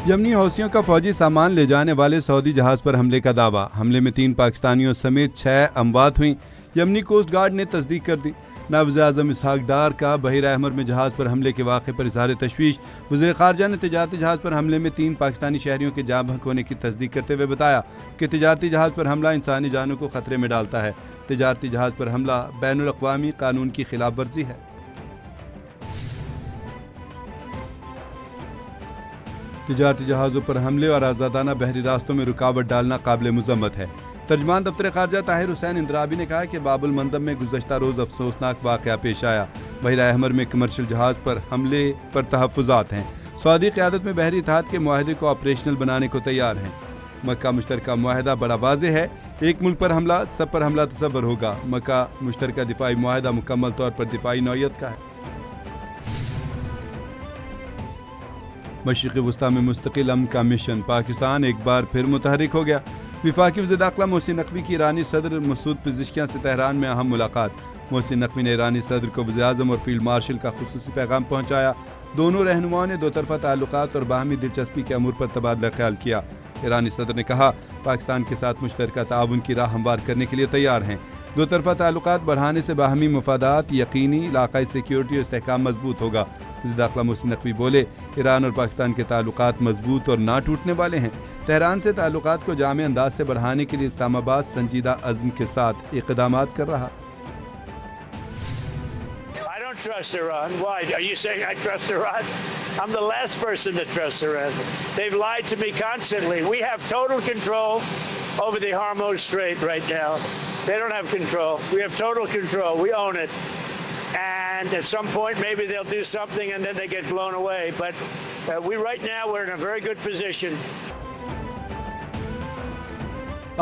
یمنی حوثیوں کا فوجی سامان لے جانے والے سعودی جہاز پر حملے کا دعویٰ. حملے میں 3 پاکستانیوں سمیت 6 اموات ہوئیں. یمنی کوسٹ گارڈ نے تصدیق کر دی. نائب وزیر اعظم اسحاق ڈار کا بحیرہ احمر میں جہاز پر حملے کے واقعے پر اظہار تشویش. وزیر خارجہ نے تجارتی جہاز پر حملے میں 3 پاکستانی شہریوں کے جاں بحق ہونے کی تصدیق کرتے ہوئے بتایا کہ تجارتی جہاز پر حملہ انسانی جانوں کو خطرے میں ڈالتا ہے. تجارتی جہاز پر حملہ بین الاقوامی قانون کی خلاف ورزی ہے. تجارتی جہازوں پر حملے اور آزادانہ بحری راستوں میں رکاوٹ ڈالنا قابل مذمت ہے. ترجمان دفتر خارجہ طاہر حسین اندرابی نے کہا کہ باب المندب میں گزشتہ روز افسوسناک واقعہ پیش آیا. بحیرہ احمر میں کمرشل جہاز پر حملے پر تحفظات ہیں. سعودی قیادت میں بحری اتحاد کے معاہدے کو آپریشنل بنانے کو تیار ہیں. مکہ مشترکہ معاہدہ بڑا واضح ہے. ایک ملک پر حملہ سب پر حملہ تصور ہوگا. مکہ مشترکہ دفاعی معاہدہ مکمل طور پر دفاعی نوعیت کا ہے. مشرق وسطی میں مستقل امن کا مشن. پاکستان ایک بار پھر متحرک ہو گیا. وفاقی وزیر داخلہ محسن نقوی کی ایرانی صدر مسعود پزشکیان سے تہران میں اہم ملاقات. محسن نقوی نے ایرانی صدر کو وزیر اعظم اور فیلڈ مارشل کا خصوصی پیغام پہنچایا. دونوں رہنماؤں نے دو طرفہ تعلقات اور باہمی دلچسپی کے امور پر تبادلہ خیال کیا. ایرانی صدر نے کہا پاکستان کے ساتھ مشترکہ تعاون کی راہ ہموار کرنے کے لیے تیار ہیں. دو طرفہ تعلقات بڑھانے سے باہمی مفادات یقینی، علاقائی سیکیورٹی اور استحکام مضبوط ہوگا. وزیر داخلہ محسن نقوی بولے ایران اور پاکستان کے تعلقات مضبوط اور نہ ٹوٹنے والے ہیں. تہران سے تعلقات کو جامع انداز سے بڑھانے کے لیے اسلام آباد سنجیدہ عزم کے ساتھ اقدامات کر رہا. I don't trust Iran. Why? Are you saying I trust Iran? I'm the last person that trusts Iran. They've lied to me constantly. We have total control over the Hormuz Strait right now. They don't have control. We have total control. We own it. And at some point, maybe they'll do something and then they get blown away. But we're in a very good position.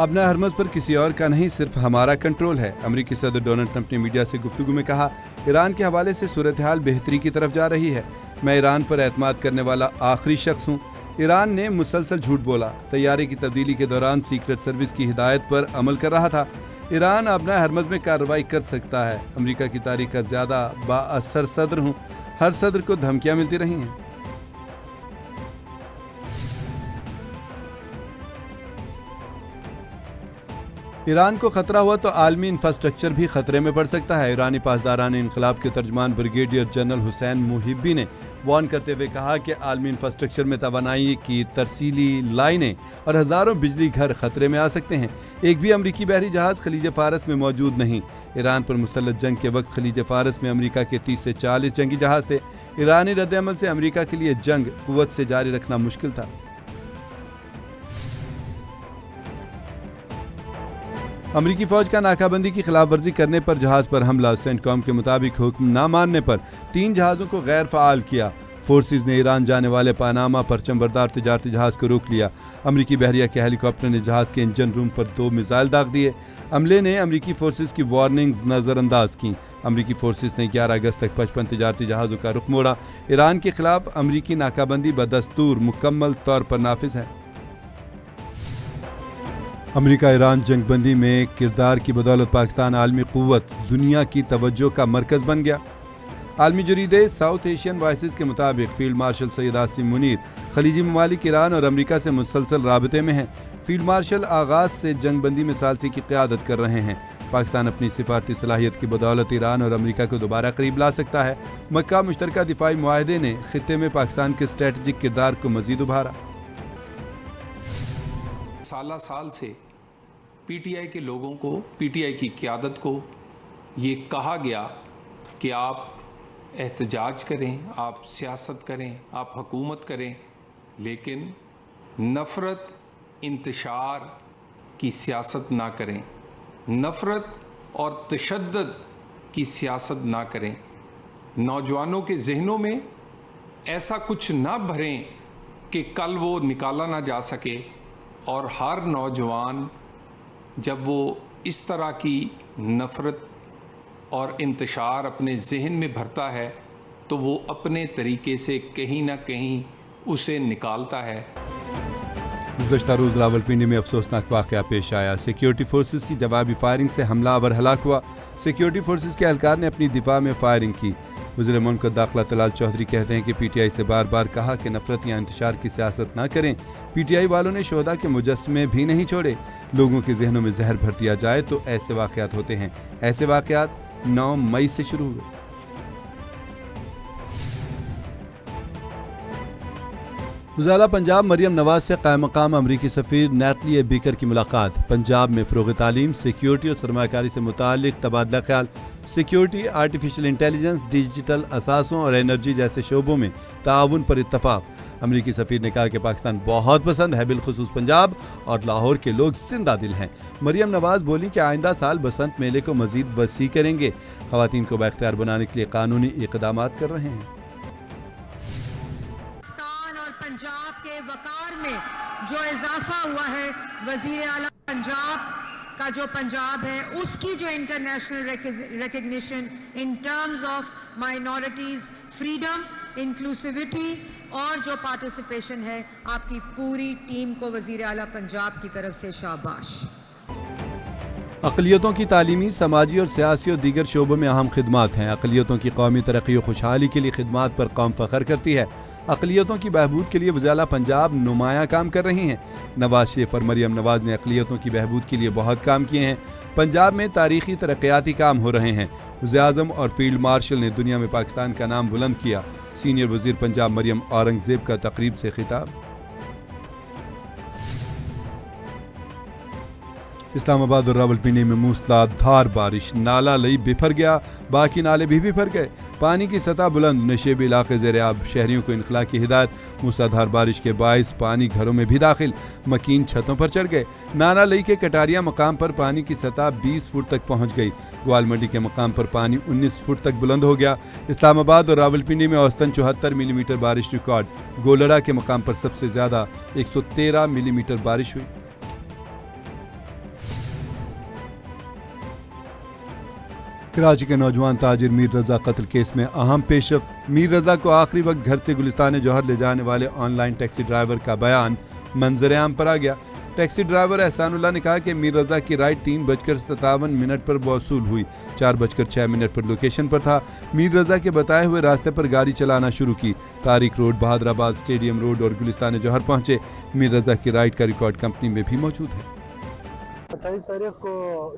ابنا Hormuz پر کسی اور کا نہیں، صرف ہمارا control ہے. امریکی صدر ڈونلڈ ٹرمپ نے میڈیا سے گفتگو میں کہا ایران کے حوالے سے صورتحال بہتری کی طرف جا رہی ہے. میں ایران پر اعتماد کرنے والا آخری شخص ہوں. ایران نے مسلسل جھوٹ بولا. طیارے کی تبدیلی کے دوران سیکرٹ سروس کی ہدایت پر عمل کر رہا تھا. ایران ابنا ہرمز میں کارروائی کر سکتا ہے. امریکہ کی تاریخ کا زیادہ با اثر صدر ہوں. ہر صدر کو دھمکیاں ملتی رہی ہیں. ایران کو خطرہ ہوا تو عالمی انفراسٹرکچر بھی خطرے میں پڑ سکتا ہے. ایرانی پاسداران انقلاب کے ترجمان بریگیڈیئر جنرل حسین محبی نے وارن کرتے ہوئے کہا کہ عالمی انفراسٹرکچر میں توانائی کی ترسیلی لائنیں اور ہزاروں بجلی گھر خطرے میں آ سکتے ہیں. ایک بھی امریکی بحری جہاز خلیج فارس میں موجود نہیں. ایران پر مسلح جنگ کے وقت خلیج فارس میں امریکہ کے 30 سے 40 جنگی جہاز تھے. ایرانی رد عمل سے امریکہ کے لیے جنگ قوت سے جاری رکھنا مشکل تھا. امریکی فوج کا ناکہ بندی کی خلاف ورزی کرنے پر جہاز پر حملہ. سینٹ کام کے مطابق حکم نہ ماننے پر 3 جہازوں کو غیر فعال کیا. فورسز نے ایران جانے والے پاناما پرچم بردار تجارتی جہاز کو روک لیا. امریکی بحریہ کے ہیلی کاپٹر نے جہاز کے انجن روم پر 2 میزائل داغ دیے. عملے نے امریکی فورسز کی وارننگز نظر انداز کیں. امریکی فورسز نے 11 اگست تک 55 تجارتی جہازوں کا رخ موڑا. ایران کے خلاف امریکی ناکہ بندی بدستور مکمل طور پر نافذ ہے. امریکہ ایران جنگ بندی میں کردار کی بدولت پاکستان عالمی قوت دنیا کی توجہ کا مرکز بن گیا. عالمی جریدے ساؤتھ ایشین وائسز کے مطابق فیلڈ مارشل سید عاصم منیر خلیجی ممالک ایران اور امریکہ سے مسلسل رابطے میں ہیں. فیلڈ مارشل آغاز سے جنگ بندی میں ثالثی کی قیادت کر رہے ہیں. پاکستان اپنی سفارتی صلاحیت کی بدولت ایران اور امریکہ کو دوبارہ قریب لا سکتا ہے. مکہ مشترکہ دفاعی معاہدے نے خطے میں پاکستان کے اسٹریٹجک کردار کو مزید ابھارا. سال سے پی ٹی آئی کے لوگوں کو، پی ٹی آئی کی قیادت کو یہ کہا گیا کہ آپ احتجاج کریں، آپ سیاست کریں، آپ حکومت کریں، لیکن نفرت انتشار کی سیاست نہ کریں، نفرت اور تشدد کی سیاست نہ کریں. نوجوانوں کے ذہنوں میں ایسا کچھ نہ بھریں کہ کل وہ نکالا نہ جا سکے. اور ہر نوجوان جب وہ اس طرح کی نفرت اور انتشار اپنے ذہن میں بھرتا ہے تو وہ اپنے طریقے سے کہیں نہ کہیں اسے نکالتا ہے. گزشتہ روز راولپنڈی میں افسوسناک واقعہ پیش آیا. سیکیورٹی فورسز کی جوابی فائرنگ سے حملہ آور ہلاک ہوا. سیکیورٹی فورسز کے اہلکار نے اپنی دفاع میں فائرنگ کی. وزیر مملکت داخلہ طلال چودھری کہتے ہیں کہ پی ٹی آئی سے بار بار کہا کہ نفرت یا انتشار کی سیاست نہ کریں. پی ٹی آئی والوں نے شہداء کے مجسمے بھی نہیں چھوڑے. لوگوں کے ذہنوں میں زہر بھر دیا جائے تو ایسے واقعات ہوتے ہیں. ایسے واقعات 9 مئی سے شروع ہوئے. وزیر پنجاب مریم نواز سے قائم مقام امریکی سفیر نیٹلی بیکر کی ملاقات. پنجاب میں فروغ تعلیم، سیکیورٹی اور سرمایہ کاری سے متعلق تبادلہ خیال. سیکیورٹی، آرٹیفیشل انٹیلیجنس، ڈیجیٹل اثاثوں اور انرجی جیسے شعبوں میں تعاون پر اتفاق. امریکی سفیر نے کہا کہ پاکستان بہت پسند ہے، بالخصوص پنجاب اور لاہور کے لوگ زندہ دل ہیں. مریم نواز بولی کہ آئندہ سال بسنت میلے کو مزید وسیع کریں گے. خواتین کو بااختیار بنانے کے لیے قانونی اقدامات کر رہے ہیں. پنجاب کے وقار میں جو اضافہ ہوا ہے، وزیر اعلیٰ پنجاب کا جو پنجاب ہے اس کی جو international recognition in terms of minorities, freedom, inclusivity اور جو پارٹیسپیشن ہے، آپ کی پوری ٹیم کو وزیر اعلیٰ پنجاب کی طرف سے شاباش. اقلیتوں کی تعلیمی، سماجی اور سیاسی اور دیگر شعبوں میں اہم خدمات ہیں. اقلیتوں کی قومی ترقی و خوشحالی کے لیے خدمات پر قوم فخر کرتی ہے. اقلیتوں کی بہبود کے لیے وزیر اعلیٰ پنجاب نمایاں کام کر رہی ہیں. نواز شریف اور مریم نواز نے اقلیتوں کی بہبود کے لیے بہت کام کیے ہیں. پنجاب میں تاریخی ترقیاتی کام ہو رہے ہیں. وزیر اعظم اور فیلڈ مارشل نے دنیا میں پاکستان کا نام بلند کیا. سینئر وزیر پنجاب مریم اورنگزیب کا تقریب سے خطاب. اسلام آباد اور راولپنڈی میں موسلا دھار بارش، نالہ لئی بفر گیا، باقی نالے بھی بفر گئے. پانی کی سطح بلند، نشیبی علاقے زیر آب. شہریوں کو انخلاء کی ہدایت. موسلا دھار بارش کے باعث پانی گھروں میں بھی داخل، مکین چھتوں پر چڑھ گئے. نالہ لئی کے کٹاریا مقام پر پانی کی سطح 20 فٹ تک پہنچ گئی. گوال منڈی کے مقام پر پانی 19 فٹ تک بلند ہو گیا. اسلام آباد اور راولپنڈی میں اوسطاً 74 ملی میٹر بارش ریکارڈ. گولڑا کے مقام پر سب سے زیادہ 113 ملی میٹر بارش ہوئی. کراچی کے نوجوان تاجر میر رضا قتل کیس میں اہم پیش رفت. میر رضا کو آخری وقت گھر سے گلستان جوہر لے جانے والے آن لائن ٹیکسی ڈرائیور کا بیان منظر عام پر آ گیا. ٹیکسی ڈرائیور احسان اللہ نے کہا کہ میر رضا کی رائڈ 3:57 پر موصول ہوئی. 4:06 پر لوکیشن پر تھا. میر رضا کے بتائے ہوئے راستے پر گاڑی چلانا شروع کی. تاریخ روڈ، بہادر آباد، اسٹیڈیم روڈ اور گلستان جوہر پہنچے. میر رضا کی رائڈ کا ریکارڈ کمپنی میں بھی موجود ہے. 28 تاریخ کو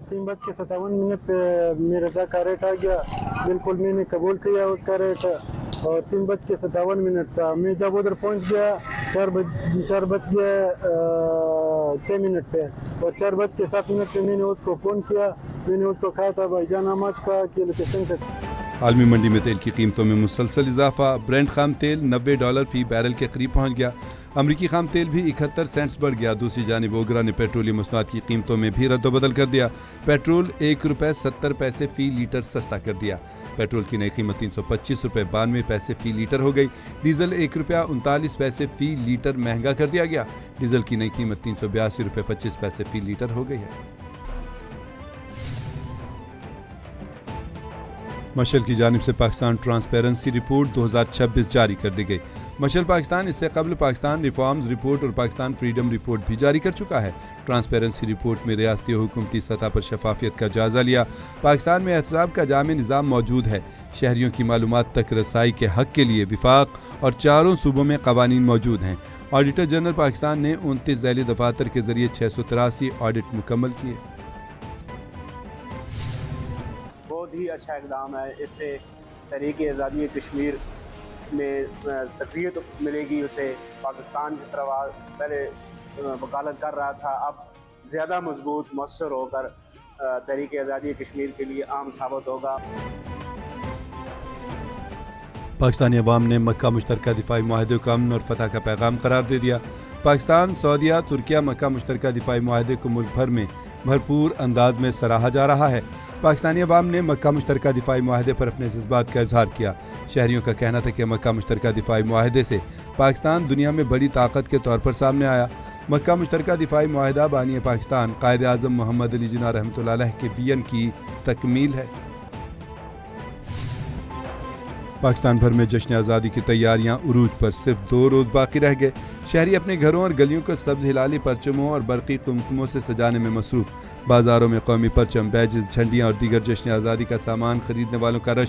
3:57 پہ میر رضا کا ریٹ آ گیا. بالکل میں نے قبول کیا اس کا ریٹ اور 3:57 تھا. میں جب ادھر پہنچ گیا 4:06 پہ اور 4:07 پہ میں نے اس کو فون کیا. میں نے اس کو کہا تھا بھائی جان آ چکا کہ لوکیشن پہ. عالمی منڈی میں تیل کی قیمتوں میں مسلسل اضافہ. برنٹ خام تیل $90 فی بیرل کے قریب پہنچ گیا. امریکی خام تیل بھی 71 سینٹس بڑھ گیا. دوسری جانب اوگرا نے پیٹرولیم مصنوعات کی قیمتوں میں بھی رد و بدل کر دیا. پیٹرول $1.70 فی لیٹر سستا کر دیا. پیٹرول کی نئی قیمت $325.92 فی لیٹر ہو گئی. ڈیزل $1.39 فی لیٹر مہنگا کر دیا گیا. ڈیزل کی نئی قیمت $382.25 فی لیٹر ہو گئی ہے. مشل کی جانب سے پاکستان ٹرانسپیرنسی رپورٹ 2026 جاری کر دی گئی. مشل پاکستان اس سے قبل پاکستان ریفارمز رپورٹ اور پاکستان فریڈم رپورٹ بھی جاری کر چکا ہے. ٹرانسپیرنسی رپورٹ میں ریاستی و حکومتی سطح پر شفافیت کا جائزہ لیا. پاکستان میں احتساب کا جامع نظام موجود ہے. شہریوں کی معلومات تک رسائی کے حق کے لیے وفاق اور 4 صوبوں میں قوانین موجود ہیں. آڈیٹر جنرل پاکستان نے 29 ذیلی دفاتر کے ذریعے 683 آڈٹ مکمل کیے. بہت ہی اچھا اقدام ہے. اس سے تحریک آزادی کشمیر میں تقویت ملے گی. اسے پاکستان جس طرح پہلے وکالت کر رہا تھا اب زیادہ مضبوط مؤثر ہو کر تحریک آزادی کشمیر کے لیے عام ثابت ہوگا. پاکستانی عوام نے مکہ مشترکہ دفاعی معاہدے کو امن اور فتح کا پیغام قرار دے دیا. پاکستان، سعودیہ، ترکیہ مکہ مشترکہ دفاعی معاہدے کو ملک بھر میں بھرپور انداز میں سراہا جا رہا ہے. پاکستانی عوام نے مکہ مشترکہ دفاعی معاہدے پر اپنے جذبات کا اظہار کیا. شہریوں کا کہنا تھا کہ مکہ مشترکہ دفاعی معاہدے سے پاکستان دنیا میں بڑی طاقت کے طور پر سامنے آیا. مکہ مشترکہ دفاعی معاہدہ بانی پاکستان قائد اعظم محمد علی جناح رحمۃ اللہ علیہ کے ویژن کی تکمیل ہے. پاکستان بھر میں جشن آزادی کی تیاریاں عروج پر. صرف 2 روز باقی رہ گئے. شہری اپنے گھروں اور گلیوں کو سبز ہلالی پرچموں اور برقی قمقموں سے سجانے میں مصروف. بازاروں میں قومی پرچم، بیجز، جھنڈیاں اور دیگر جشن آزادی کا سامان خریدنے والوں کا رش.